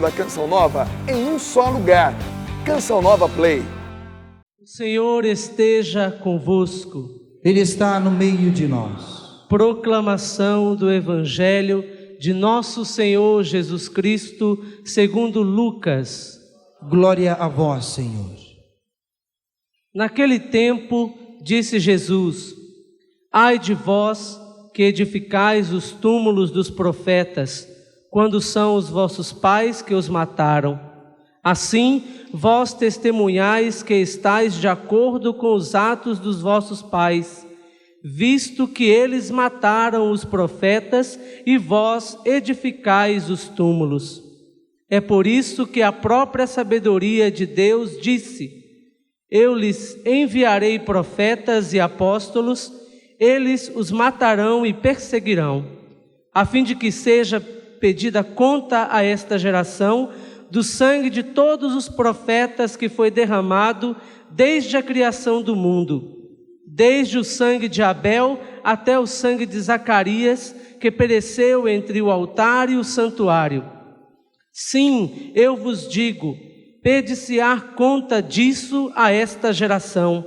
da Canção Nova em um só lugar. Canção Nova Play. O Senhor esteja convosco. Ele está no meio de nós. Proclamação do Evangelho de nosso Senhor Jesus Cristo, segundo Lucas. Glória a vós, Senhor. Naquele tempo, disse Jesus: ai de vós que edificais os túmulos dos profetas, quando são os vossos pais que os mataram. Assim, vós testemunhais que estáis de acordo com os atos dos vossos pais, visto que eles mataram os profetas e vós edificais os túmulos. É por isso que a própria sabedoria de Deus disse: eu lhes enviarei profetas e apóstolos, eles os matarão e perseguirão, a fim de que seja pedida conta a esta geração do sangue de todos os profetas que foi derramado desde a criação do mundo, desde o sangue de Abel até o sangue de Zacarias, que pereceu entre o altar e o santuário. Sim, eu vos digo, pede-se-á conta disso a esta geração.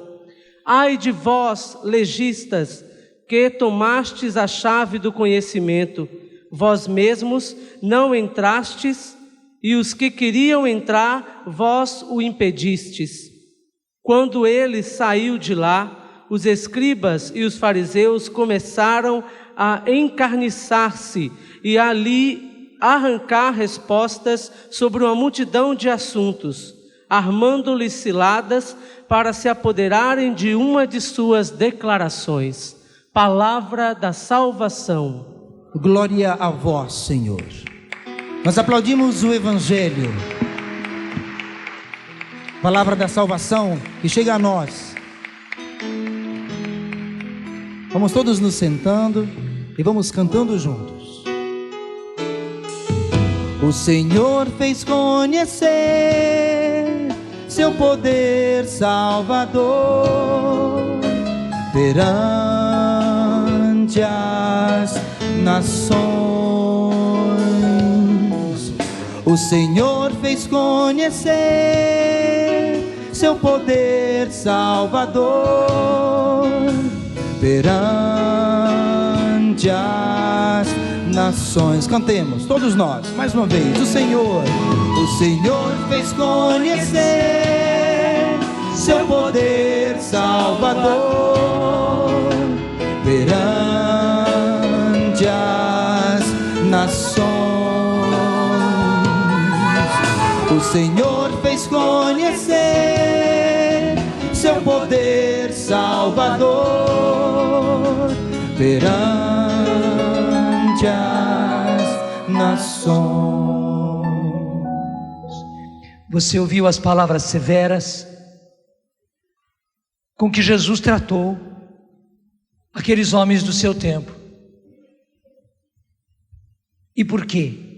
Ai de vós, legistas, que tomastes a chave do conhecimento, vós mesmos não entrastes, e os que queriam entrar, vós o impedistes. Quando ele saiu de lá, os escribas e os fariseus começaram a encarniçar-se e ali arrancar respostas sobre uma multidão de assuntos, armando-lhes ciladas para se apoderarem de uma de suas declarações. Palavra da salvação. Glória a vós, Senhor. Nós aplaudimos o Evangelho, palavra da salvação que chega a nós. Vamos todos nos sentando e vamos cantando juntos. O Senhor fez conhecer seu poder salvador perante as nações. O Senhor fez conhecer seu poder salvador perante as nações. Cantemos, todos nós, mais uma vez. O Senhor fez conhecer seu poder salvador perante as nações. O Senhor fez conhecer seu poder salvador perante as nações. Você ouviu as palavras severas com que Jesus tratou aqueles homens do seu tempo. E por quê?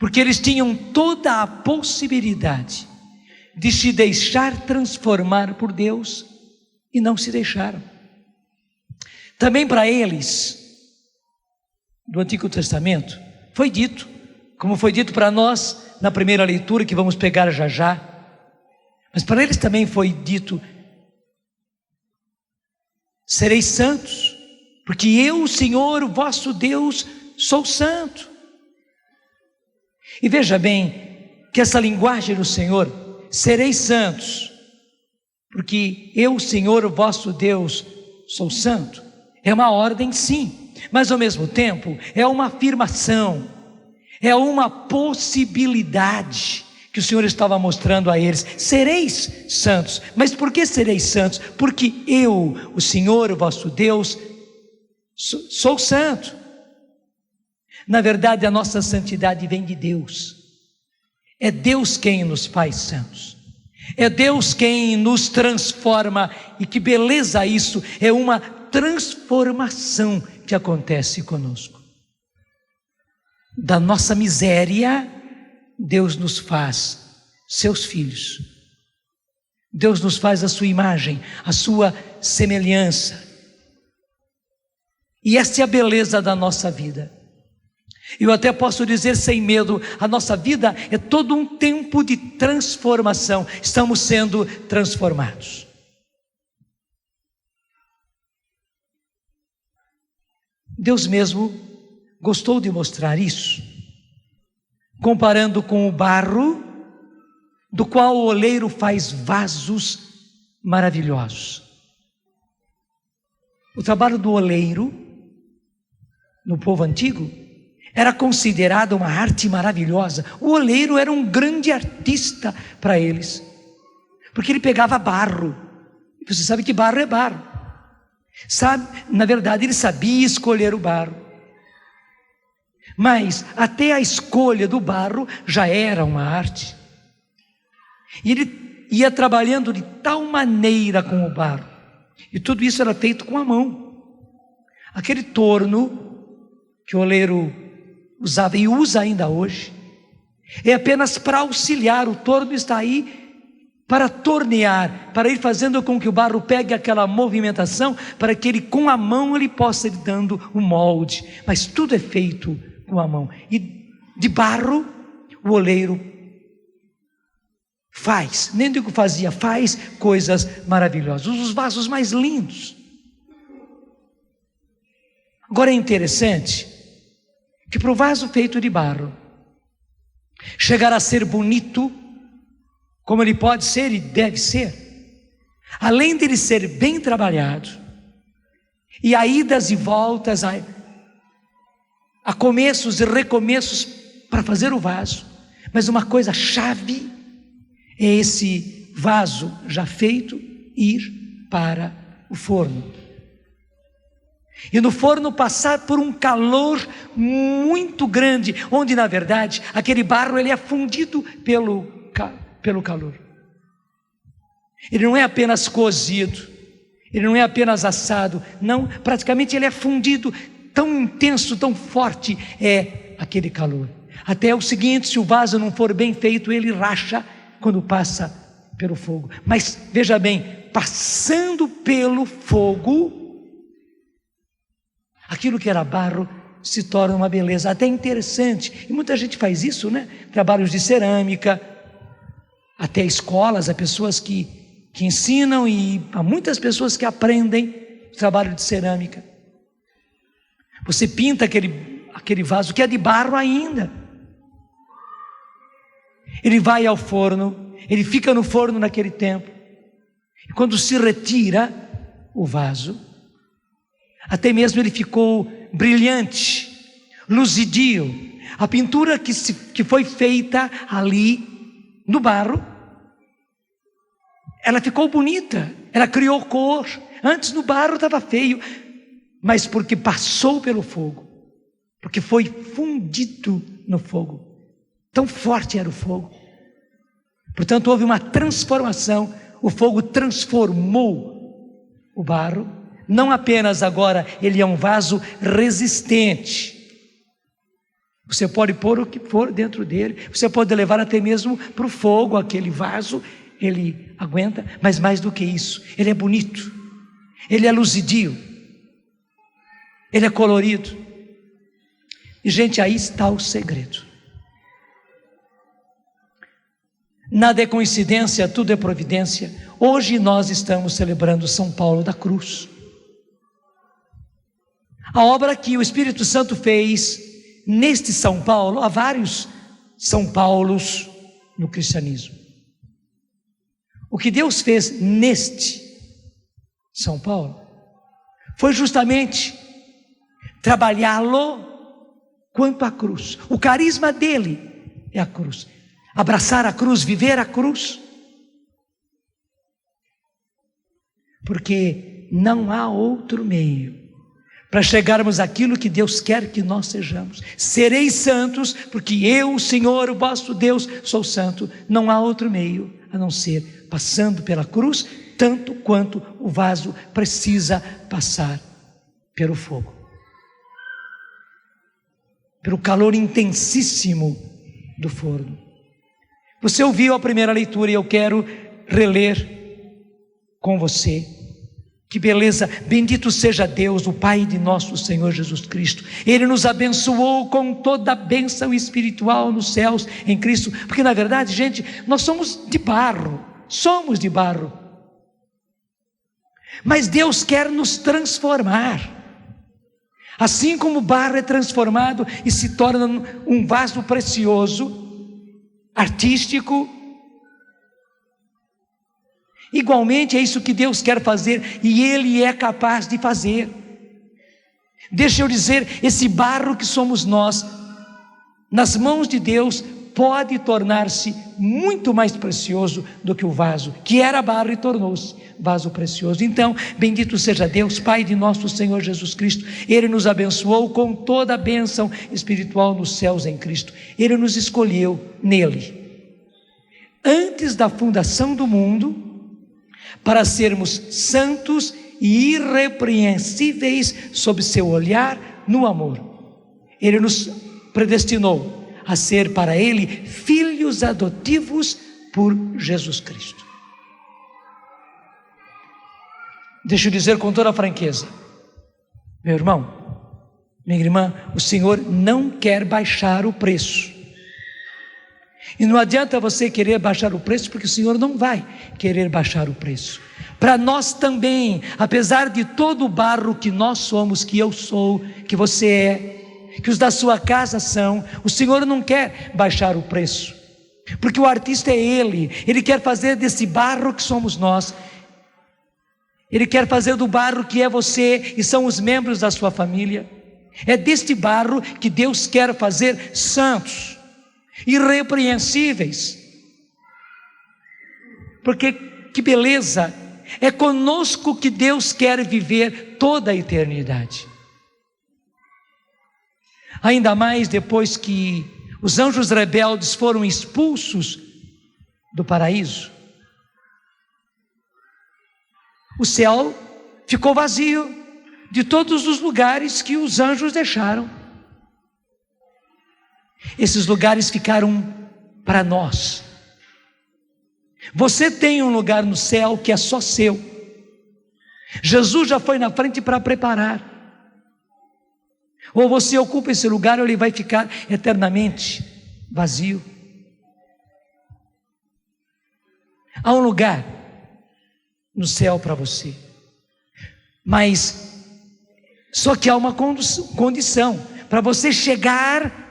Porque eles tinham toda a possibilidade de se deixar transformar por Deus e não se deixaram. Também para eles, do Antigo Testamento, foi dito, como foi dito para nós na primeira leitura que vamos pegar já já, mas para eles também foi dito: sereis santos, porque eu, o Senhor, o vosso Deus, sou santo. E veja bem que essa linguagem do Senhor, sereis santos, porque eu, o Senhor, o vosso Deus, sou santo, é uma ordem, sim, mas ao mesmo tempo é uma afirmação, é uma possibilidade que o Senhor estava mostrando a eles. Sereis santos. Mas por que sereis santos? Porque eu, o Senhor, o vosso Deus, sou santo. Na verdade, a nossa santidade vem de Deus. É Deus quem nos faz santos. É Deus quem nos transforma. E que beleza isso! É uma transformação que acontece conosco. Da nossa miséria, Deus nos faz seus filhos. Deus nos faz a sua imagem, a sua semelhança. E essa é a beleza da nossa vida. Eu até posso dizer sem medo, a nossa vida é todo um tempo de transformação. Estamos sendo transformados. Deus mesmo gostou de mostrar isso, comparando com o barro, do qual o oleiro faz vasos maravilhosos. O trabalho do oleiro, no povo antigo, era considerado uma arte maravilhosa. O oleiro era um grande artista para eles, porque ele pegava barro. Você sabe que barro é barro. Sabe, na verdade ele sabia escolher o barro, mas até a escolha do barro já era uma arte. E ele ia trabalhando de tal maneira com o barro, e tudo isso era feito com a mão. Aquele torno que o oleiro usava e usa ainda hoje, é apenas para auxiliar. O torno está aí para tornear, para ir fazendo com que o barro pegue aquela movimentação, para que ele com a mão ele possa ir dando o molde. Mas tudo é feito com a mão. E de barro o oleiro faz, nem digo fazia, faz coisas maravilhosas, os vasos mais lindos. Agora é interessante que para o vaso feito de barro chegar a ser bonito, como ele pode ser e deve ser, além de ele ser bem trabalhado, e a idas e voltas, a começos e recomeços para fazer o vaso, mas uma coisa chave é esse vaso já feito ir para o forno, e no forno passar por um calor muito grande, onde na verdade aquele barro ele é fundido pelo calor. Ele não é apenas cozido, ele não é apenas assado, não, praticamente ele é fundido, tão intenso, tão forte é aquele calor. Até o seguinte, se o vaso não for bem feito, ele racha quando passa pelo fogo. Mas veja bem, passando pelo fogo, aquilo que era barro se torna uma beleza até interessante. E muita gente faz isso, né? Trabalhos de cerâmica, até escolas, há pessoas que ensinam, e há muitas pessoas que aprendem o trabalho de cerâmica. Você pinta aquele vaso que é de barro ainda, ele vai ao forno, ele fica no forno naquele tempo, e quando se retira o vaso, até mesmo ele ficou brilhante, luzidio. A pintura que foi feita ali no barro, ela ficou bonita, ela criou cor. Antes no barro estava feio, mas porque passou pelo fogo, porque foi fundido no fogo, tão forte era o fogo. Portanto houve uma transformação, o fogo transformou o barro. Não apenas agora ele é um vaso resistente, você pode pôr o que for dentro dele, você pode levar até mesmo para o fogo aquele vaso, ele aguenta. Mas mais do que isso, ele é bonito, ele é luzidio, ele é colorido. E gente, aí está o segredo. Nada é coincidência, tudo é providência. Hoje nós estamos celebrando São Paulo da Cruz, a obra que o Espírito Santo fez neste São Paulo. Há vários São Paulos no cristianismo. O que Deus fez neste São Paulo foi justamente trabalhá-lo quanto à cruz. O carisma dele é a cruz, abraçar a cruz, viver a cruz, porque não há outro meio para chegarmos àquilo que Deus quer que nós sejamos. Sereis santos, porque eu, o Senhor, o vosso Deus, sou santo. Não há outro meio a não ser passando pela cruz, tanto quanto o vaso precisa passar pelo fogo, pelo calor intensíssimo do forno. Você ouviu a primeira leitura e eu quero reler com você Que beleza, bendito seja Deus, o Pai de nosso Senhor Jesus Cristo. Ele nos abençoou com toda a bênção espiritual nos céus em Cristo, porque na verdade, gente, nós somos de barro, mas Deus quer nos transformar, assim como o barro é transformado e se torna um vaso precioso, artístico. Igualmente é isso que Deus quer fazer, e Ele é capaz de fazer. Deixa eu dizer, esse barro que somos nós, nas mãos de Deus, pode tornar-se muito mais precioso do que o vaso, que era barro e tornou-se vaso precioso. Então, bendito seja Deus, Pai de nosso Senhor Jesus Cristo. Ele nos abençoou com toda a bênção espiritual nos céus em Cristo. Ele nos escolheu nele, antes da fundação do mundo, para sermos santos e irrepreensíveis sob seu olhar no amor. Ele nos predestinou a ser para Ele filhos adotivos por Jesus Cristo. Deixa eu dizer com toda a franqueza, meu irmão, minha irmã, o Senhor não quer baixar o preço. E não adianta você querer baixar o preço, porque o Senhor não vai querer baixar o preço. Para nós também, apesar de todo o barro que nós somos, que eu sou, que você é, que os da sua casa são, o Senhor não quer baixar o preço, porque o artista é Ele quer fazer desse barro que somos nós, Ele quer fazer do barro que é você e são os membros da sua família. É deste barro que Deus quer fazer santos, irrepreensíveis, porque que beleza, é conosco que Deus quer viver toda a eternidade. Ainda mais depois que os anjos rebeldes foram expulsos do paraíso, o céu ficou vazio de todos os lugares que os anjos deixaram. Esses lugares ficaram para nós. Você tem um lugar no céu que é só seu. Jesus já foi na frente para preparar. Ou você ocupa esse lugar, ou ele vai ficar eternamente vazio. Há um lugar no céu para você, mas só que há uma condição para você chegar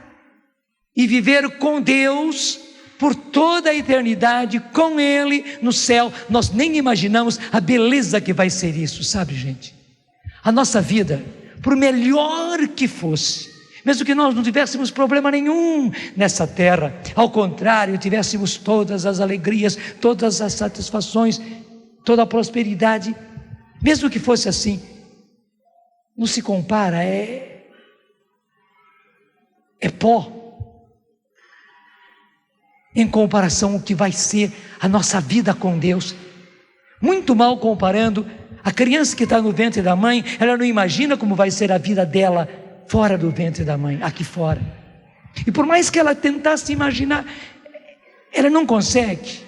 e viver com Deus por toda a eternidade, com Ele no céu. Nós nem imaginamos a beleza que vai ser isso, sabe, gente? A nossa vida, por melhor que fosse, mesmo que nós não tivéssemos problema nenhum nessa terra, ao contrário, tivéssemos todas as alegrias, todas as satisfações, toda a prosperidade, mesmo que fosse assim, não se compara, é pó em comparação ao que vai ser a nossa vida com Deus. Muito mal comparando. A criança que está no ventre da mãe, ela não imagina como vai ser a vida dela fora do ventre da mãe, aqui fora. E por mais que ela tentasse imaginar, ela não consegue.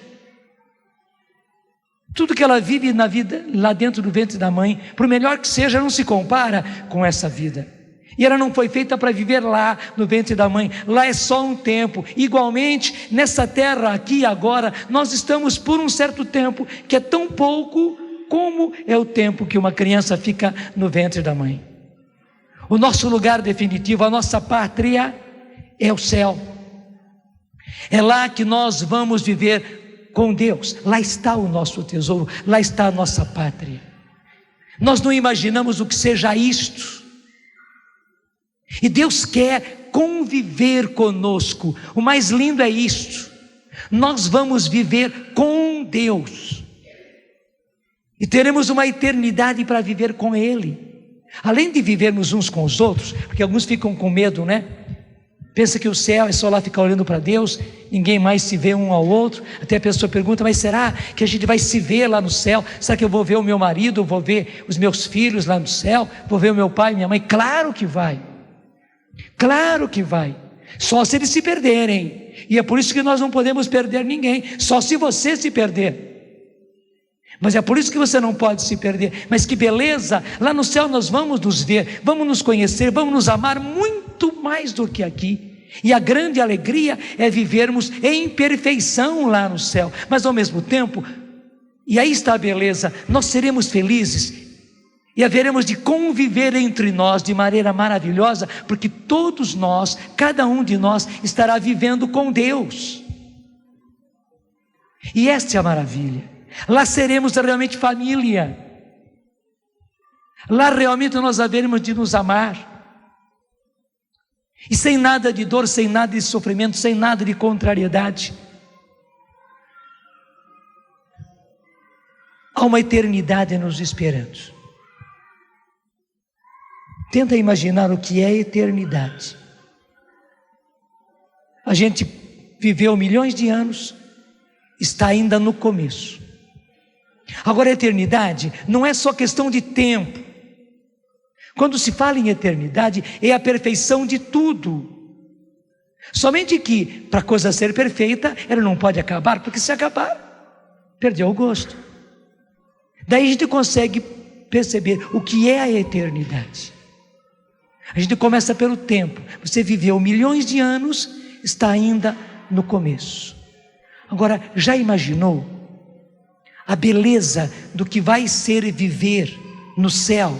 Tudo que ela vive na vida lá dentro do ventre da mãe, por melhor que seja, não se compara com essa vida. E ela não foi feita para viver lá no ventre da mãe. Lá é só um tempo. Igualmente, nessa terra aqui e agora, nós estamos por um certo tempo, que é tão pouco como é o tempo que uma criança fica no ventre da mãe. O nosso lugar definitivo, a nossa pátria é o céu. É lá que nós vamos viver com Deus. Lá está o nosso tesouro, lá está a nossa pátria. Nós não imaginamos o que seja isto. E Deus quer conviver conosco. O mais lindo é isto: nós vamos viver com Deus e teremos uma eternidade para viver com Ele. Além de vivermos uns com os outros, porque alguns ficam com medo, né? Pensa que o céu é só lá ficar olhando para Deus, ninguém mais se vê um ao outro. Até a pessoa pergunta: mas será que a gente vai se ver lá no céu? Será que eu vou ver o meu marido, vou ver os meus filhos lá no céu, vou ver o meu pai e minha mãe? Claro que vai. Claro que vai, só se eles se perderem, e é por isso que nós não podemos perder ninguém, só se você se perder. Mas é por isso que você não pode se perder. Mas que beleza, lá no céu nós vamos nos ver, vamos nos conhecer, vamos nos amar muito mais do que aqui. E a grande alegria é vivermos em perfeição lá no céu. Mas ao mesmo tempo, e aí está a beleza, nós seremos felizes e haveremos de conviver entre nós de maneira maravilhosa, porque todos nós, cada um de nós estará vivendo com Deus. E esta é a maravilha. Lá seremos realmente família. Lá realmente nós haveremos de nos amar. E sem nada de dor, sem nada de sofrimento, sem nada de contrariedade. Há uma eternidade nos esperando. Tenta imaginar o que é a eternidade. A gente viveu milhões de anos, está ainda no começo. Agora a eternidade não é só questão de tempo. Quando se fala em eternidade, é a perfeição de tudo. Somente que, para a coisa ser perfeita, ela não pode acabar, porque se acabar, perdeu o gosto. Daí a gente consegue perceber o que é a eternidade. A gente começa pelo tempo. Você viveu milhões de anos, está ainda no começo. Agora, já imaginou a beleza do que vai ser viver no céu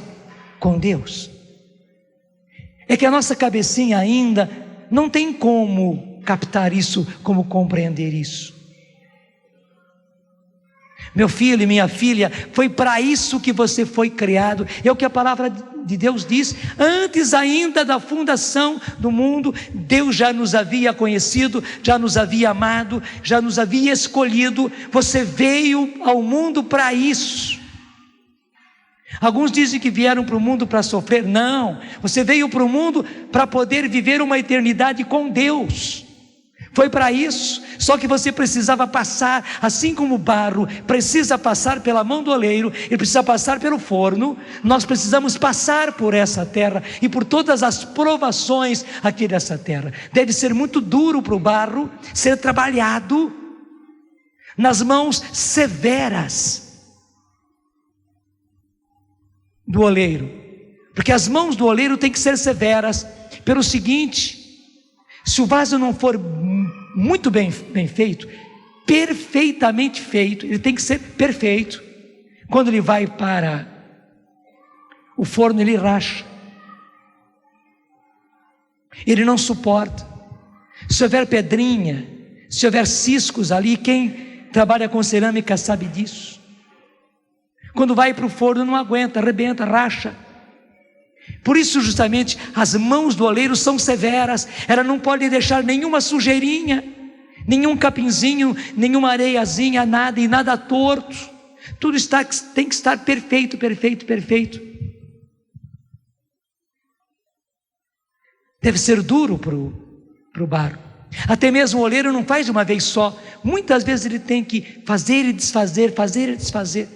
com Deus? É que a nossa cabecinha ainda não tem como captar isso, como compreender isso. Meu filho e minha filha, foi para isso que você foi criado. É o que a palavra de Deus diz. Antes ainda da fundação do mundo, Deus já nos havia conhecido, já nos havia amado, já nos havia escolhido. Você veio ao mundo para isso. Alguns dizem que vieram para o mundo para sofrer. Não, você veio para o mundo para poder viver uma eternidade com Deus. Foi para isso. Só que você precisava passar, assim como o barro precisa passar pela mão do oleiro, ele precisa passar pelo forno. Nós precisamos passar por essa terra e por todas as provações aqui dessa terra. Deve ser muito duro para o barro ser trabalhado nas mãos severas do oleiro, porque as mãos do oleiro têm que ser severas pelo seguinte: se o vaso não for muito bem feito, perfeitamente feito, ele tem que ser perfeito. Quando ele vai para o forno, ele racha, ele não suporta. Se houver pedrinha, se houver ciscos ali, quem trabalha com cerâmica sabe disso. Quando vai para o forno não aguenta, arrebenta, racha. Por isso justamente as mãos do oleiro são severas. Ela não pode deixar nenhuma sujeirinha, nenhum capinzinho, nenhuma areiazinha, nada, e nada torto. Tudo tem que estar perfeito, perfeito, perfeito. Deve ser duro para o barro. Até mesmo o oleiro não faz de uma vez só. Muitas vezes ele tem que fazer e desfazer, fazer e desfazer.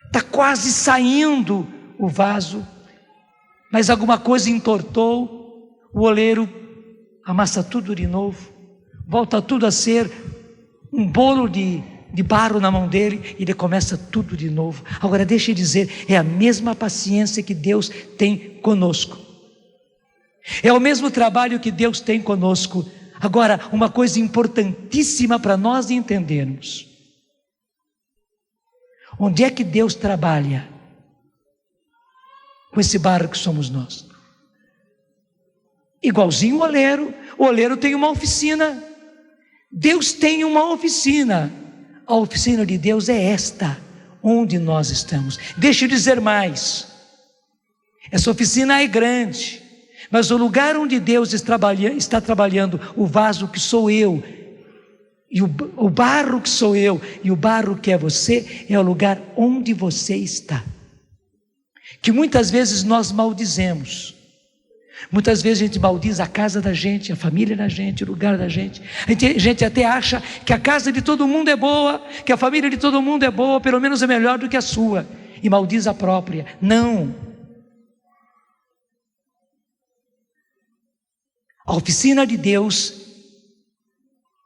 Está quase saindo o vaso, mas alguma coisa entortou, o oleiro amassa tudo de novo, volta tudo a ser um bolo de barro na mão dele, e ele começa tudo de novo. Agora deixa eu dizer, é a mesma paciência que Deus tem conosco, é o mesmo trabalho que Deus tem conosco. Agora, uma coisa importantíssima para nós entendermos: onde é que Deus trabalha com esse barro que somos nós? Igualzinho o oleiro tem uma oficina. Deus tem uma oficina. A oficina de Deus é esta, onde nós estamos. Deixa eu dizer mais, essa oficina é grande, mas o lugar onde Deus está trabalhando o vaso que sou eu, e o barro que sou eu, e o barro que é você, é o lugar onde você está, que muitas vezes nós maldizemos. Muitas vezes a gente maldiz a casa da gente, a família da gente, o lugar da gente. A gente até acha que a casa de todo mundo é boa, que a família de todo mundo é boa, pelo menos é melhor do que a sua, e maldiz a própria. Não. A oficina de Deus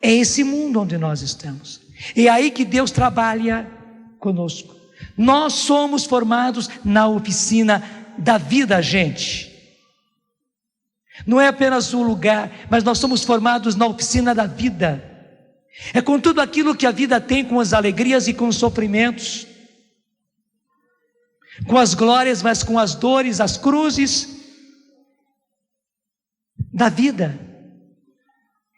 é esse mundo onde nós estamos. É aí que Deus trabalha conosco. Nós somos formados na oficina da vida, gente. Não é apenas um lugar, mas nós somos formados na oficina da vida. É com tudo aquilo que a vida tem, com as alegrias e com os sofrimentos, com as glórias, mas com as dores, as cruzes da vida,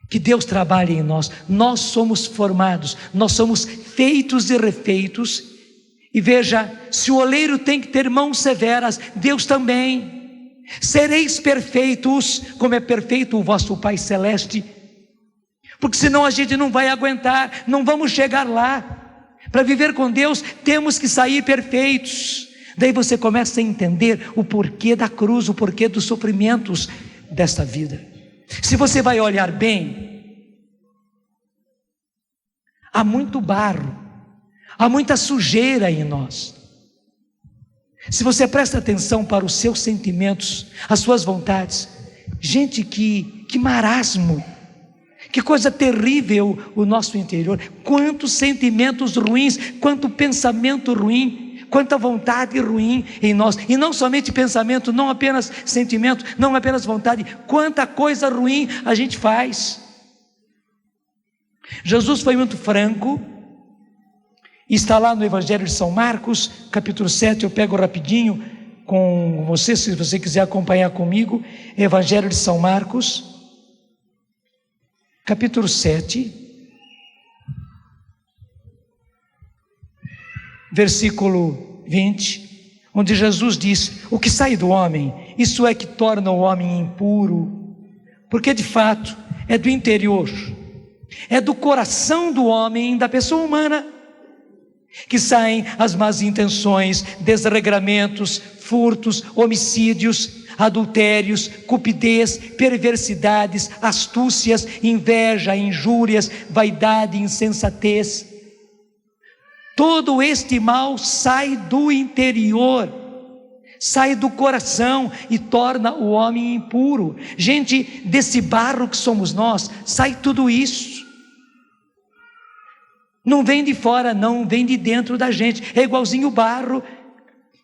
que Deus trabalha em nós. Nós somos formados, nós somos feitos e refeitos. E veja, se o oleiro tem que ter mãos severas, Deus também. Sereis perfeitos, como é perfeito o vosso Pai Celeste. Porque senão a gente não vai aguentar, não vamos chegar lá. Para viver com Deus, temos que sair perfeitos. Daí você começa a entender o porquê da cruz, o porquê dos sofrimentos desta vida. Se você vai olhar bem, há muito barro, há muita sujeira em nós. Se você presta atenção para os seus sentimentos, as suas vontades, gente, que marasmo, que coisa terrível o nosso interior. Quantos sentimentos ruins, quanto pensamento ruim, quanta vontade ruim em nós. E não somente pensamento, não apenas sentimento, não apenas vontade, quanta coisa ruim a gente faz. Jesus foi muito franco. Está lá no Evangelho de São Marcos, capítulo 7, eu pego rapidinho com você, se você quiser acompanhar comigo. Evangelho de São Marcos, capítulo 7, versículo 20, onde Jesus diz: o que sai do homem, isso é que torna o homem impuro, porque de fato é do interior, é do coração do homem, da pessoa humana, que saem as más intenções, desregramentos, furtos, homicídios, adultérios, cupidez, perversidades, astúcias, inveja, injúrias, vaidade, insensatez. Todo este mal sai do interior, sai do coração e torna o homem impuro. Gente, desse barro que somos nós, sai tudo isso. Não vem de fora, não, vem de dentro da gente. É igualzinho o barro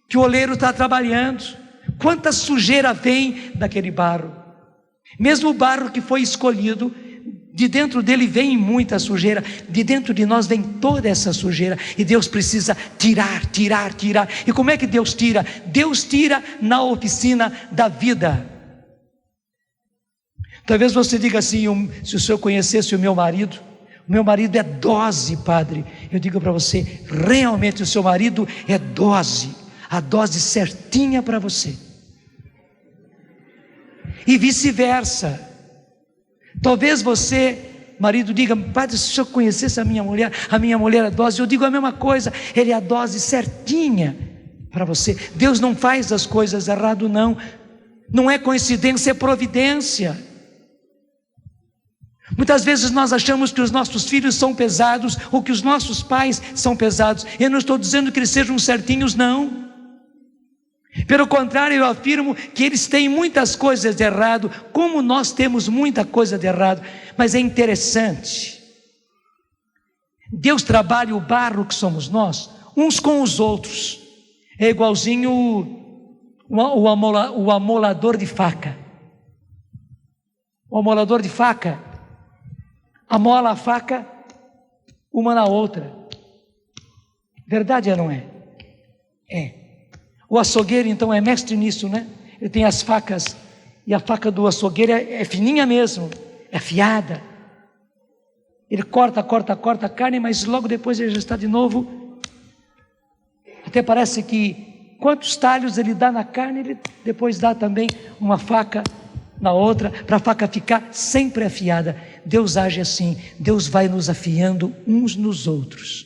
que o oleiro está trabalhando. Quanta sujeira vem daquele barro. Mesmo o barro que foi escolhido, de dentro dele vem muita sujeira. De dentro de nós vem toda essa sujeira. E Deus precisa tirar. E como é que Deus tira? Deus tira na oficina da vida. Talvez você diga assim: se o senhor conhecesse o meu marido é dose, padre. Eu digo para você, realmente o seu marido é dose, a dose certinha para você. E vice-versa. Talvez você, marido, diga: padre, se o senhor conhecesse a minha mulher é dose. Eu digo a mesma coisa, ele é a dose certinha para você. Deus não faz as coisas errado, não é coincidência, é providência. Muitas vezes nós achamos que os nossos filhos são pesados, ou que os nossos pais são pesados. Eu não estou dizendo que eles sejam certinhos, não. Pelo contrário, eu afirmo que eles têm muitas coisas de errado, como nós temos muita coisa de errado. Mas é interessante, Deus trabalha o barro que somos nós, uns com os outros. É igualzinho o amolador de faca. O amolador de faca amola a faca uma na outra. Verdade ou não é? É. O açougueiro então é mestre nisso, né? Ele tem as facas, e a faca do açougueiro é fininha mesmo, é afiada. Ele corta a carne, mas logo depois ele já está de novo. Até parece que quantos talhos ele dá na carne, ele depois dá também uma faca na outra, para a faca ficar sempre afiada. Deus age assim, Deus vai nos afiando uns nos outros.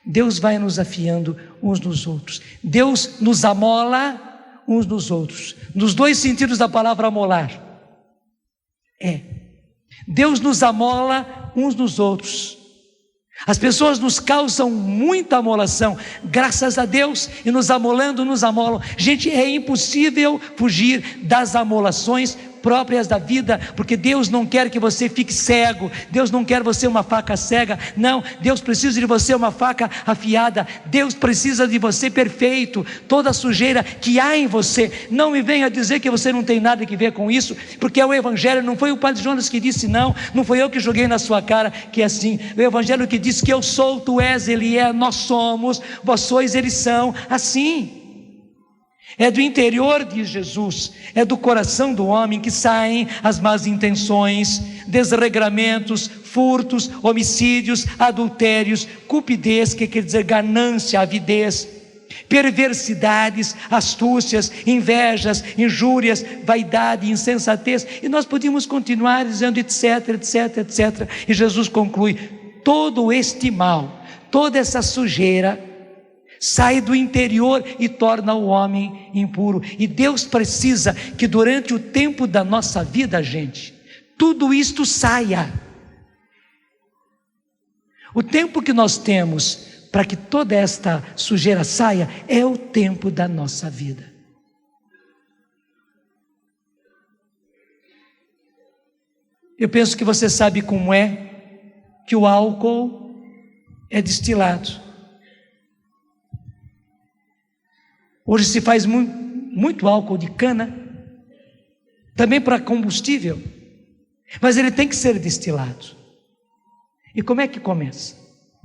Deus vai nos afiando uns nos outros. Deus nos amola uns nos outros, nos dois sentidos da palavra amolar. Deus nos amola uns nos outros. As pessoas nos causam muita amolação, graças a Deus, e nos amolando, nos amolam. Gente, é impossível fugir das amolações próprias da vida, porque Deus não quer que você fique cego, Deus não quer você uma faca cega, não, Deus precisa de você uma faca afiada, Deus precisa de você perfeito, toda a sujeira que há em você. Não me venha dizer que você não tem nada que ver com isso, porque é o Evangelho, não foi o Padre Jonas que disse, não foi eu que joguei na sua cara que é assim, o Evangelho que diz que eu sou, tu és, ele é, nós somos, vós sois, eles são, assim. É do interior de Jesus, é do coração do homem que saem as más intenções, desregramentos, furtos, homicídios, adultérios, cupidez, que quer dizer ganância, avidez, perversidades, astúcias, invejas, injúrias, vaidade, insensatez, e nós podíamos continuar dizendo etc, etc, etc, e Jesus conclui: todo este mal, toda essa sujeira sai do interior e torna o homem impuro. E Deus precisa que durante o tempo da nossa vida, gente, tudo isto saia. O tempo que nós temos para que toda esta sujeira saia é o tempo da nossa vida. Eu penso que você sabe como é que o álcool é destilado. Hoje se faz muito álcool de cana, também para combustível, mas ele tem que ser destilado. E como é que começa?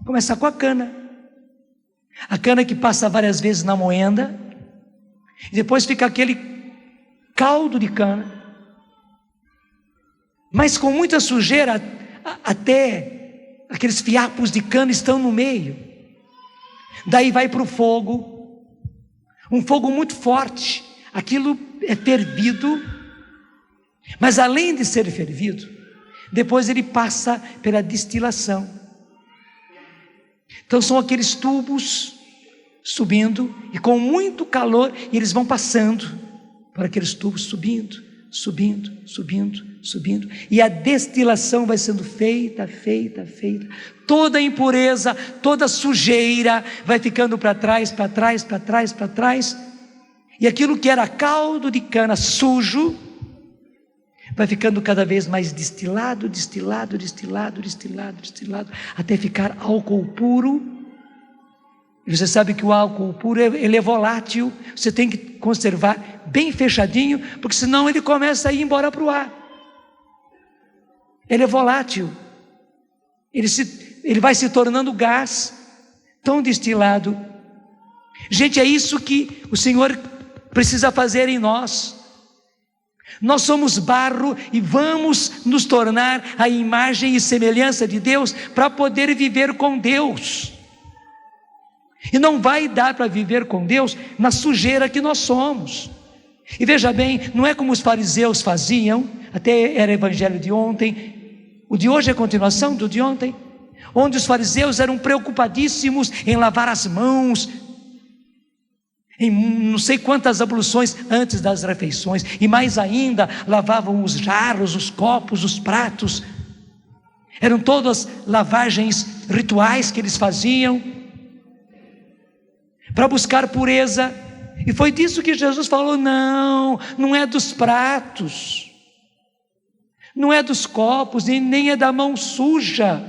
Começa com a cana que passa várias vezes na moenda, e depois fica aquele caldo de cana, mas com muita sujeira, até aqueles fiapos de cana estão no meio. Daí vai para o fogo, um fogo muito forte, aquilo é fervido, mas além de ser fervido, depois ele passa pela destilação. Então são aqueles tubos subindo, e com muito calor, e eles vão passando por aqueles tubos, subindo, e a destilação vai sendo feita, toda a impureza, toda a sujeira vai ficando para trás, e aquilo que era caldo de cana sujo, vai ficando cada vez mais destilado, até ficar álcool puro. E você sabe que o álcool puro, ele é volátil, você tem que conservar bem fechadinho, porque senão ele começa a ir embora para o ar. Ele é volátil, ele vai se tornando gás, tão destilado. Gente, é isso que o Senhor precisa fazer em nós. Nós somos barro e vamos nos tornar a imagem e semelhança de Deus para poder viver com Deus. E não vai dar para viver com Deus na sujeira que nós somos. E veja bem, não é como os fariseus faziam, até era evangelho de ontem, o de hoje é continuação do de ontem, onde os fariseus eram preocupadíssimos em lavar as mãos, em não sei quantas abluções antes das refeições, e mais ainda, lavavam os jarros, os copos, os pratos. Eram todas lavagens rituais que eles faziam para buscar pureza. E foi disso que Jesus falou: não é dos pratos, não é dos copos, nem é da mão suja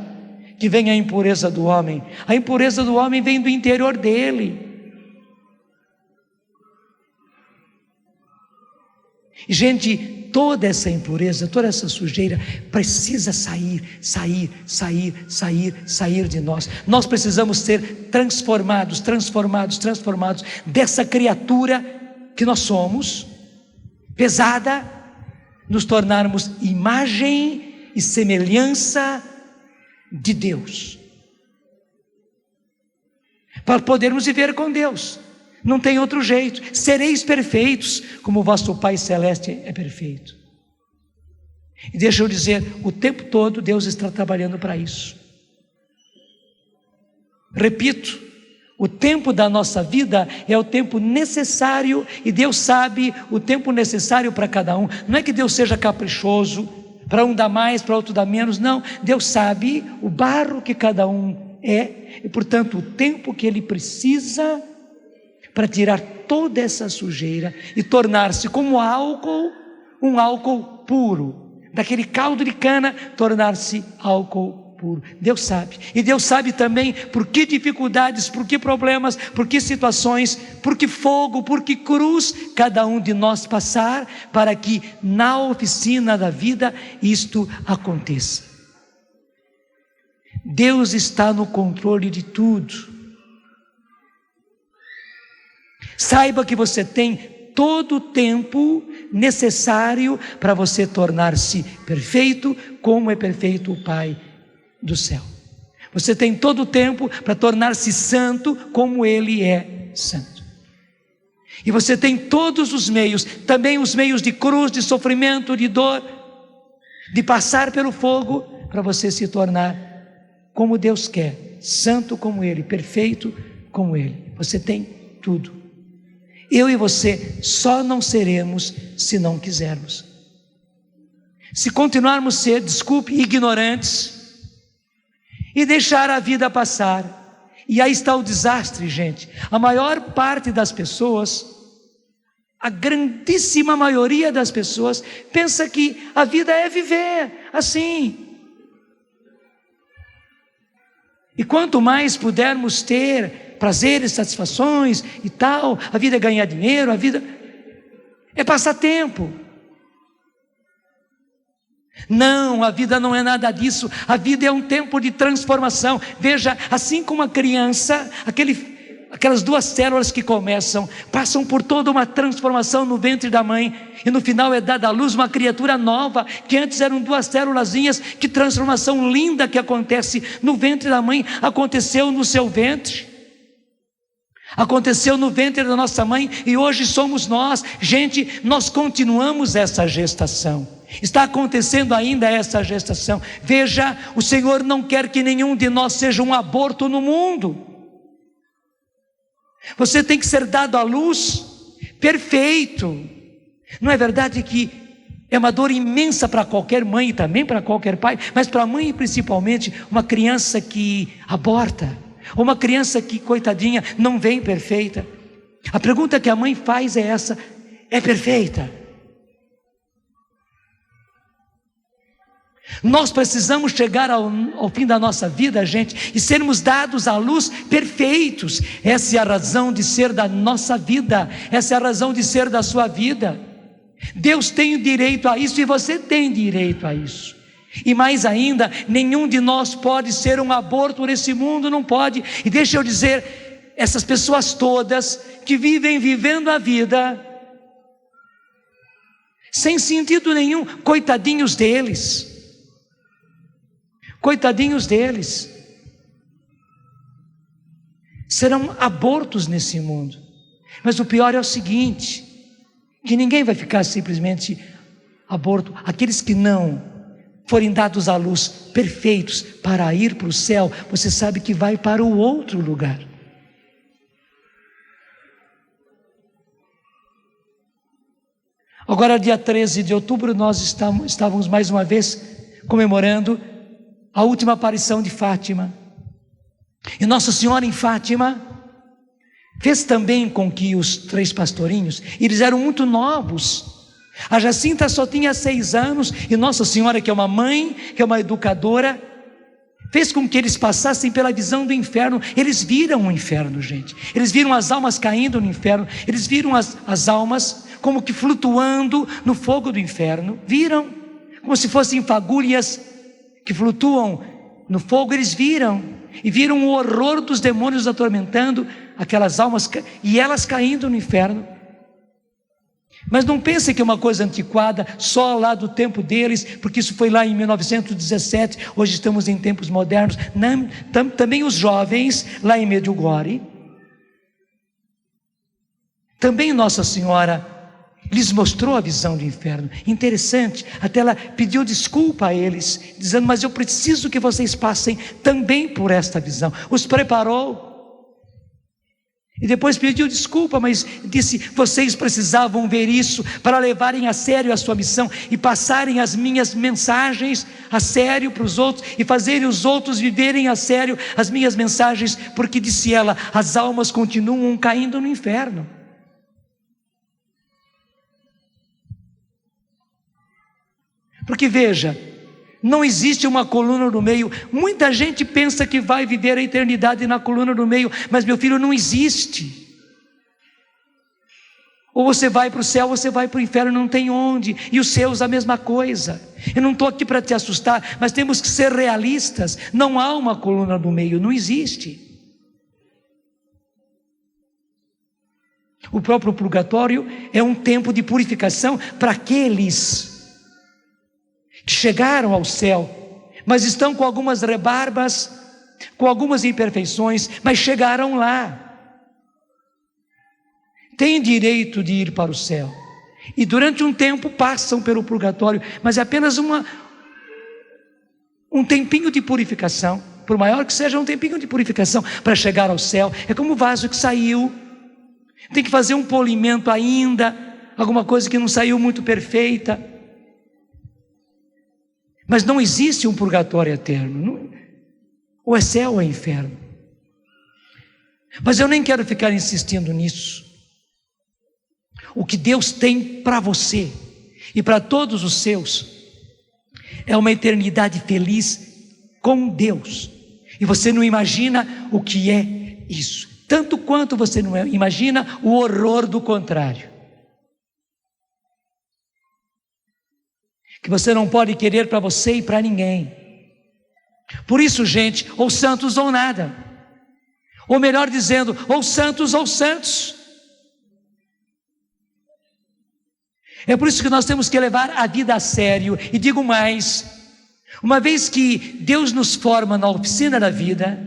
que vem a impureza do homem. A impureza do homem vem do interior dele. E, gente, toda essa impureza, toda essa sujeira precisa sair de nós. Nós precisamos ser transformados dessa criatura que nós somos, pesada, nos tornarmos imagem e semelhança de Deus, para podermos viver com Deus. Não tem outro jeito. Sereis perfeitos como o vosso Pai Celeste é perfeito. E deixa eu dizer, o tempo todo Deus está trabalhando para isso. Repito, o tempo da nossa vida é o tempo necessário, e Deus sabe o tempo necessário para cada um. Não é que Deus seja caprichoso, para um dar mais, para outro dar menos, não. Deus sabe o barro que cada um é, e portanto o tempo que Ele precisa para tirar toda essa sujeira e tornar-se como álcool, um álcool puro, daquele caldo de cana tornar-se álcool puro. Deus sabe. E Deus sabe também por que dificuldades, por que problemas, por que situações, por que fogo, por que cruz cada um de nós passar, para que na oficina da vida isto aconteça. Deus está no controle de tudo. Saiba que você tem todo o tempo necessário para você tornar-se perfeito, como é perfeito o Pai do céu. Você tem todo o tempo para tornar-se santo, como Ele é santo. E você tem todos os meios, também os meios de cruz, de sofrimento, de dor, de passar pelo fogo, para você se tornar como Deus quer, santo como Ele, perfeito como Ele. Você tem tudo. Eu e você só não seremos se não quisermos. Se continuarmos a ser, desculpe, ignorantes, e deixar a vida passar. E aí está o desastre, gente. A maior parte das pessoas, a grandíssima maioria das pessoas, pensa que a vida é viver assim. E quanto mais pudermos ter prazeres, satisfações e tal, a vida é ganhar dinheiro, a vida é passar tempo. Não, a vida não é nada disso. A vida é um tempo de transformação. Veja, assim como a criança, aquelas duas células que passam por toda uma transformação no ventre da mãe, e no final é dada à luz uma criatura nova, que antes eram duas célulazinhas. Que transformação linda que acontece no ventre da mãe, aconteceu no seu ventre, aconteceu no ventre da nossa mãe, e hoje somos nós. Gente, nós continuamos essa gestação, está acontecendo ainda essa gestação. Veja, o Senhor não quer que nenhum de nós seja um aborto no mundo. Você tem que ser dado à luz perfeito. Não é verdade que é uma dor imensa para qualquer mãe e também para qualquer pai, mas para a mãe principalmente, uma criança que aborta, ou uma criança que, coitadinha, não vem perfeita. A pergunta que a mãe faz é essa: é perfeita? Nós precisamos chegar ao fim da nossa vida, gente, e sermos dados à luz perfeitos. Essa é a razão de ser da nossa vida, essa é a razão de ser da sua vida. Deus tem o direito a isso e você tem direito a isso. E mais ainda, nenhum de nós pode ser um aborto nesse mundo, não pode. E deixa eu dizer, essas pessoas todas que vivendo a vida sem sentido nenhum, coitadinhos deles. Coitadinhos deles, serão abortos nesse mundo. Mas o pior é o seguinte, que ninguém vai ficar simplesmente aborto. Aqueles que não forem dados à luz perfeitos para ir para o céu, você sabe que vai para o outro lugar. Agora, dia 13 de outubro, nós estávamos mais uma vez comemorando a última aparição de Fátima. E Nossa Senhora em Fátima fez também com que os 3 pastorinhos, eles eram muito novos. A Jacinta só tinha 6 anos, e Nossa Senhora, que é uma mãe, que é uma educadora, fez com que eles passassem pela visão do inferno. Eles viram o inferno, gente. Eles viram as almas caindo no inferno. Eles viram as almas como que flutuando no fogo do inferno. Viram, como se fossem fagulhas que flutuam no fogo. Eles viram, e viram o horror dos demônios atormentando aquelas almas, e elas caindo no inferno. Mas não pense que é uma coisa antiquada, só lá do tempo deles, porque isso foi lá em 1917, hoje estamos em tempos modernos. Não, também os jovens lá em Medjugorje, também Nossa Senhora lhes mostrou a visão do inferno. Interessante, até ela pediu desculpa a eles, dizendo: mas eu preciso que vocês passem também por esta visão. Os preparou, e depois pediu desculpa, mas disse: vocês precisavam ver isso para levarem a sério a sua missão e passarem as minhas mensagens a sério para os outros, e fazerem os outros viverem a sério as minhas mensagens, porque, disse ela, as almas continuam caindo no inferno. Porque veja, não existe uma coluna no meio. Muita gente pensa que vai viver a eternidade na coluna no meio, mas meu filho, não existe. Ou você vai para o céu, ou você vai para o inferno, não tem onde. E os céus a mesma coisa. Eu não estou aqui para te assustar, mas temos que ser realistas. Não há uma coluna no meio, não existe. O próprio purgatório é um tempo de purificação para aqueles que chegaram ao céu, mas estão com algumas rebarbas, com algumas imperfeições, mas chegaram lá. Têm direito de ir para o céu, e durante um tempo passam pelo purgatório, mas é apenas um tempinho de purificação, por maior que seja, um tempinho de purificação para chegar ao céu. É como o vaso que saiu, tem que fazer um polimento ainda, alguma coisa que não saiu muito perfeita, mas não existe um purgatório eterno, ou é céu ou é inferno. Mas eu nem quero ficar insistindo nisso. O que Deus tem para você e para todos os seus é uma eternidade feliz com Deus, e você não imagina o que é isso, tanto quanto você não imagina o horror do contrário, que você não pode querer para você e para ninguém. Por isso, gente, ou santos ou nada, ou melhor dizendo, ou santos ou santos. É por isso que nós temos que levar a vida a sério. E digo mais, uma vez que Deus nos forma na oficina da vida,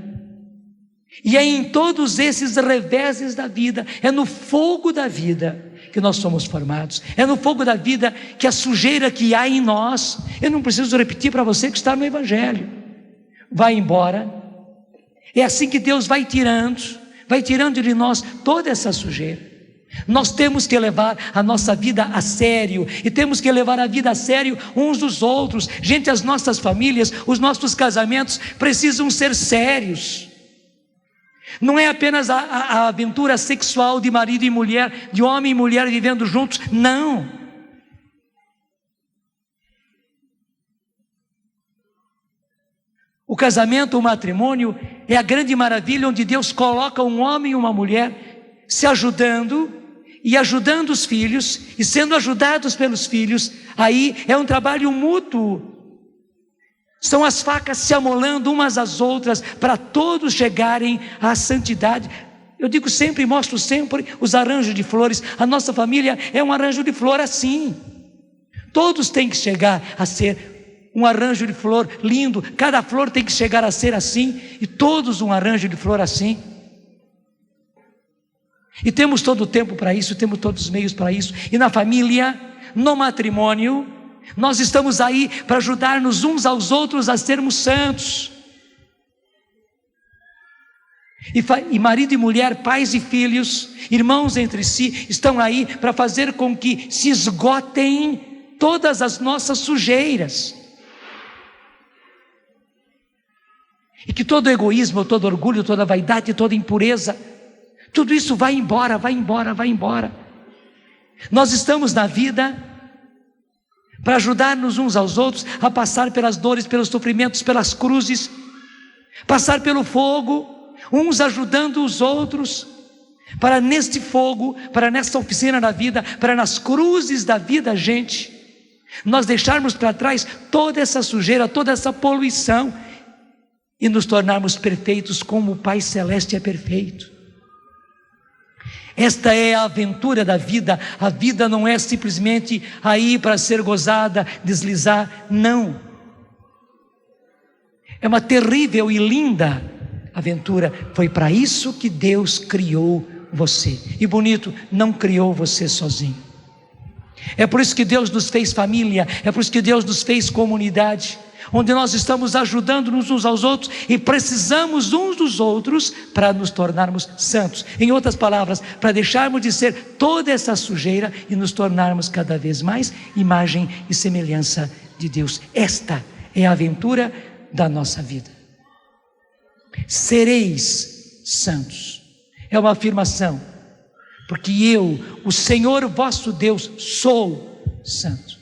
e é em todos esses reveses da vida, é no fogo da vida que nós somos formados, é no fogo da vida que a sujeira que há em nós, eu não preciso repetir para você que está no Evangelho, vai embora. É assim que Deus vai tirando de nós toda essa sujeira. Nós temos que levar a nossa vida a sério, e temos que levar a vida a sério uns dos outros. Gente, as nossas famílias, os nossos casamentos precisam ser sérios. Não é apenas a aventura sexual de marido e mulher, de homem e mulher vivendo juntos, não. O casamento, o matrimônio é a grande maravilha onde Deus coloca um homem e uma mulher se ajudando e ajudando os filhos, e sendo ajudados pelos filhos. Aí é um trabalho mútuo, são as facas se amolando umas às outras, para todos chegarem à santidade. Eu digo sempre, mostro sempre os arranjos de flores. A nossa família é um arranjo de flor assim, todos têm que chegar a ser um arranjo de flor lindo, cada flor tem que chegar a ser assim, e todos um arranjo de flor assim. E temos todo o tempo para isso, temos todos os meios para isso. E na família, no matrimônio, nós estamos aí para ajudar-nos uns aos outros a sermos santos. E marido e mulher, pais e filhos, irmãos entre si, estão aí para fazer com que se esgotem todas as nossas sujeiras, e que todo egoísmo, todo orgulho, toda vaidade, toda impureza, tudo isso vai embora, vai embora, vai embora. Nós estamos na vida para ajudar-nos uns aos outros a passar pelas dores, pelos sofrimentos, pelas cruzes, passar pelo fogo, uns ajudando os outros, para neste fogo, para nesta oficina da vida, para nas cruzes da vida, gente, nós deixarmos para trás toda essa sujeira, toda essa poluição, e nos tornarmos perfeitos como o Pai Celeste é perfeito. Esta é a aventura da vida. A vida não é simplesmente aí para ser gozada, deslizar, não. É uma terrível e linda aventura. Foi para isso que Deus criou você. E bonito, não criou você sozinho. É por isso que Deus nos fez família, é por isso que Deus nos fez comunidade, onde nós estamos ajudando-nos uns aos outros e precisamos uns dos outros para nos tornarmos santos. Em outras palavras, para deixarmos de ser toda essa sujeira e nos tornarmos cada vez mais imagem e semelhança de Deus. Esta é a aventura da nossa vida. Sereis santos. É uma afirmação, porque eu, o Senhor vosso Deus, sou santo.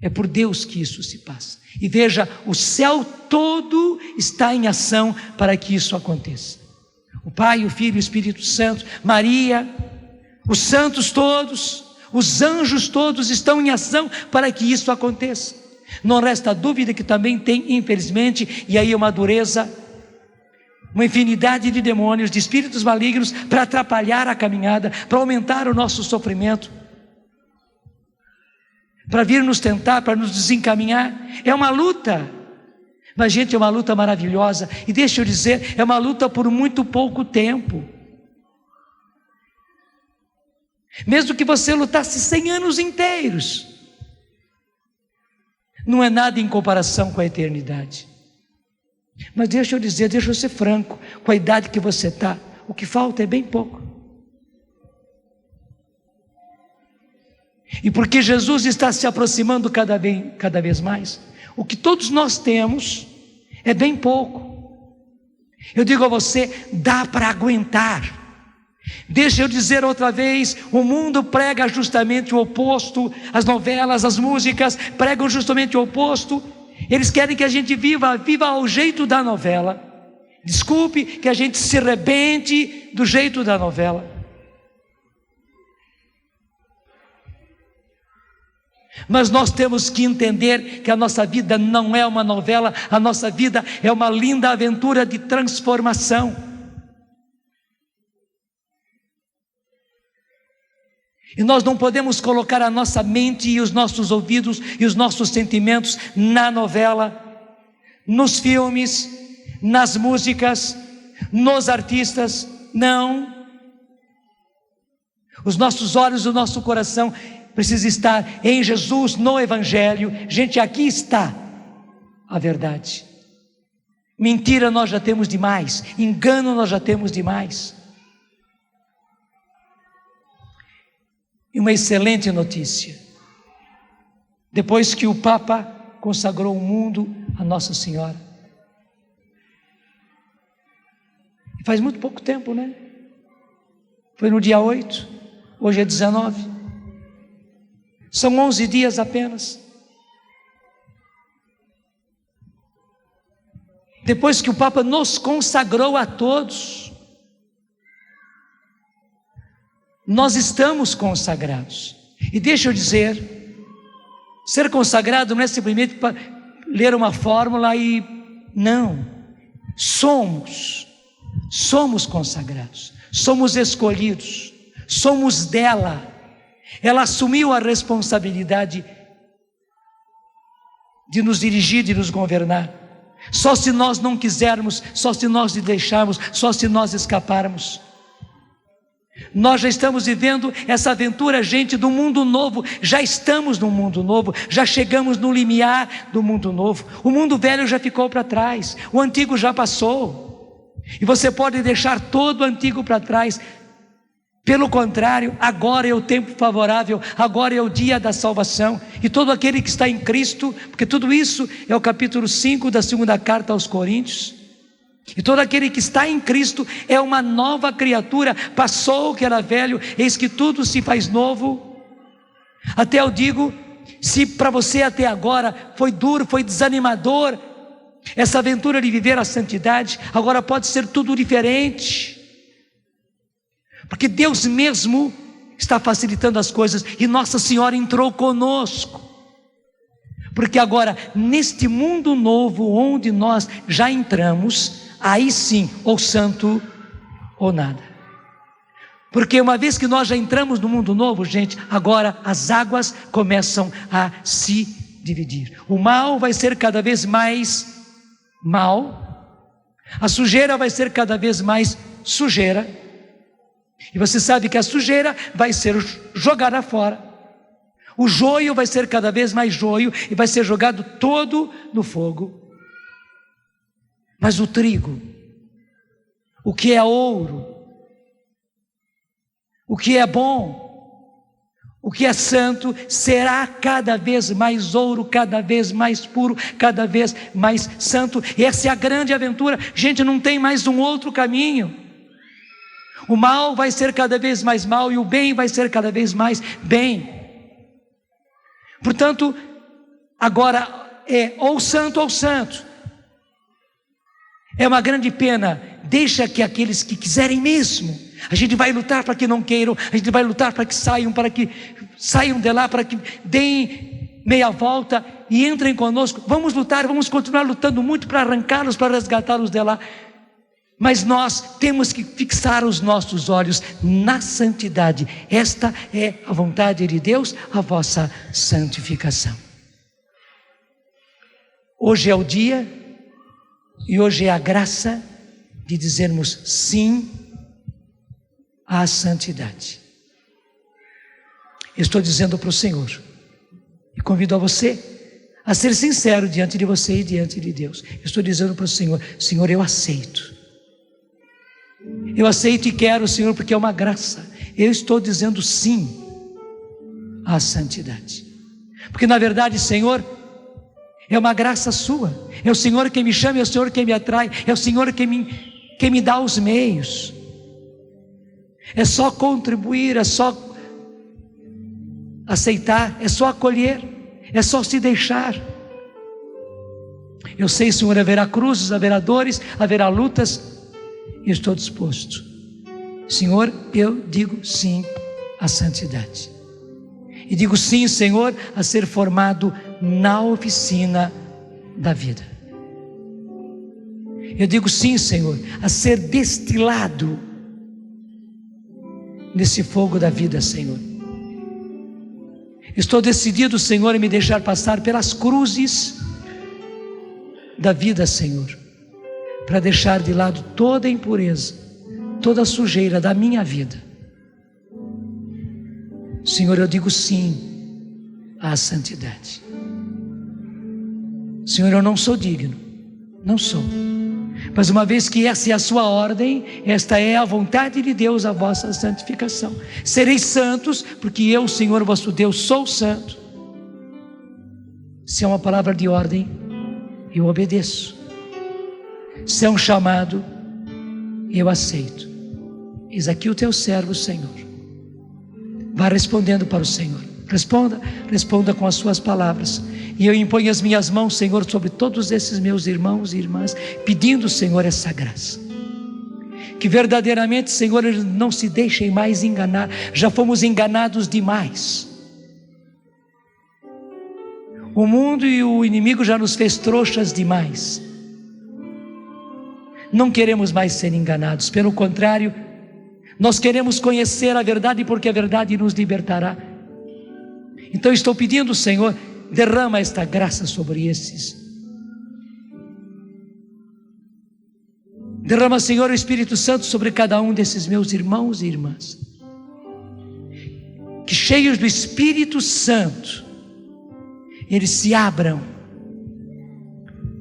É por Deus que isso se passa. E veja, o céu todo está em ação para que isso aconteça. O Pai, o Filho e o Espírito Santo, Maria, os santos todos, os anjos todos estão em ação para que isso aconteça. Não resta dúvida que também tem, infelizmente, e aí é uma dureza, uma infinidade de demônios, de espíritos malignos para atrapalhar a caminhada, para aumentar o nosso sofrimento, para vir nos tentar, para nos desencaminhar. É uma luta, mas gente, é uma luta maravilhosa, e deixa eu dizer, é uma luta por muito pouco tempo. Mesmo que você lutasse 100 anos inteiros, não é nada em comparação com a eternidade. Mas deixa eu dizer, deixa eu ser franco, com a idade que você está, o que falta é bem pouco. E porque Jesus está se aproximando cada vez mais, o que todos nós temos é bem pouco. Eu digo a você, dá para aguentar. Deixa eu dizer outra vez, o mundo prega justamente o oposto, as novelas, as músicas pregam justamente o oposto. Eles querem que a gente viva ao jeito da novela. Desculpe, que a gente se rebente do jeito da novela. Mas nós temos que entender que a nossa vida não é uma novela, a nossa vida é uma linda aventura de transformação. E nós não podemos colocar a nossa mente e os nossos ouvidos e os nossos sentimentos na novela, nos filmes, nas músicas, nos artistas. Não. Os nossos olhos e o nosso coração precisa estar em Jesus, no Evangelho. Gente, aqui está a verdade. Mentira nós já temos demais, engano nós já temos demais. E uma excelente notícia: depois que o Papa consagrou o mundo a Nossa Senhora, faz muito pouco tempo, né? Foi no dia 8, hoje é 19, são 11 dias apenas. Depois que o Papa nos consagrou a todos, nós estamos consagrados. E deixa eu dizer, ser consagrado não é simplesmente para ler uma fórmula e... Não, somos consagrados, somos escolhidos, somos dela. Ela assumiu a responsabilidade de nos dirigir, de nos governar. Só se nós não quisermos, só se nós lhe deixarmos, só se nós escaparmos. Nós já estamos vivendo essa aventura, gente, do mundo novo. Já estamos no mundo novo, já chegamos no limiar do mundo novo. O mundo velho já ficou para trás, o antigo já passou. E você pode deixar todo o antigo para trás. Pelo contrário, agora é o tempo favorável, agora é o dia da salvação. E todo aquele que está em Cristo, porque tudo isso é o capítulo 5 da segunda carta aos Coríntios. E todo aquele que está em Cristo é uma nova criatura. Passou o que era velho, eis que tudo se faz novo. Até eu digo, se para você até agora foi duro, foi desanimador essa aventura de viver a santidade, agora pode ser tudo diferente, porque Deus mesmo está facilitando as coisas, e Nossa Senhora entrou conosco. Porque agora, neste mundo novo onde nós já entramos, aí sim, ou santo ou nada. Porque uma vez que nós já entramos no mundo novo, gente, agora as águas começam a se dividir. O mal vai ser cada vez mais mal, a sujeira vai ser cada vez mais sujeira, e você sabe que a sujeira vai ser jogada fora. O joio vai ser cada vez mais joio e vai ser jogado todo no fogo. Mas o trigo, o que é ouro, o que é bom, o que é santo, será cada vez mais ouro, cada vez mais puro, cada vez mais santo. E essa é a grande aventura. Gente, não tem mais um outro caminho. O mal vai ser cada vez mais mal e o bem vai ser cada vez mais bem. Portanto, Agora é ou santo ou santo. É uma grande pena. Deixa que aqueles que quiserem mesmo, a gente vai lutar para que não queiram, a gente vai lutar para que saiam de lá, para que deem meia volta e entrem conosco. Vamos lutar, vamos continuar lutando muito para arrancá-los, para resgatá-los de lá. Mas nós temos que fixar os nossos olhos na santidade. Esta é a vontade de Deus, a vossa santificação. Hoje é o dia e hoje é a graça de dizermos sim à santidade. Estou dizendo para o Senhor e convido a você a ser sincero diante de você e diante de Deus. Estou dizendo para o Senhor: Senhor, eu aceito. Eu aceito e quero, Senhor, porque é uma graça. Eu estou dizendo sim à santidade. Porque na verdade, Senhor, é uma graça sua. É o Senhor quem me chama, é o Senhor quem me atrai, é o Senhor quem me dá os meios. É só contribuir, é só aceitar, é só acolher, é só se deixar. Eu sei, Senhor, haverá cruzes, haverá dores, haverá lutas. Eu estou disposto. Senhor, eu digo sim à santidade. E digo sim, Senhor, a ser formado na oficina da vida. Eu digo sim, Senhor, a ser destilado nesse fogo da vida, Senhor. Estou decidido, Senhor, em me deixar passar pelas cruzes da vida, Senhor, para deixar de lado toda a impureza, toda a sujeira da minha vida. Senhor, eu digo sim à santidade. Senhor, eu não sou digno, não sou. Mas uma vez que essa é a sua ordem, esta é a vontade de Deus, a vossa santificação. Sereis santos, porque eu, Senhor, vosso Deus, sou santo. Se é uma palavra de ordem, eu obedeço. Se é um chamado, eu aceito. Eis aqui o teu servo, Senhor. Vá respondendo para o Senhor. Responda com as suas palavras. E eu imponho as minhas mãos, Senhor, sobre todos esses meus irmãos e irmãs, pedindo, Senhor, essa graça. Que verdadeiramente, Senhor, eles não se deixem mais enganar. Já fomos enganados demais. O mundo e o inimigo já nos fez trouxas demais. Não queremos mais ser enganados. Pelo contrário, nós queremos conhecer a verdade, porque a verdade nos libertará. Então estou pedindo, Senhor, derrama esta graça sobre esses. Derrama, Senhor, o Espírito Santo sobre cada um desses meus irmãos e irmãs. Que cheios do Espírito Santo, eles se abram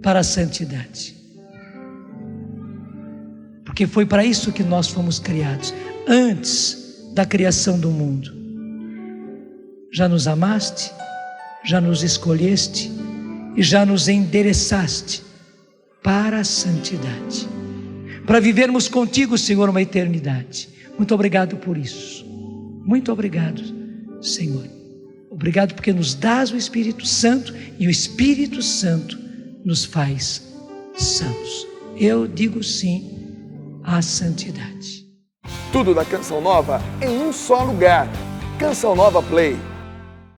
para a santidade. Porque foi para isso que nós fomos criados, antes da criação do mundo. Já nos amaste, já nos escolheste e já nos endereçaste para a santidade, para vivermos contigo, Senhor, uma eternidade. Muito obrigado por isso. Muito obrigado, Senhor. Obrigado porque nos dás o Espírito Santo e o Espírito Santo nos faz santos. Eu digo sim à santidade. Tudo da Canção Nova em um só lugar. Canção Nova Play.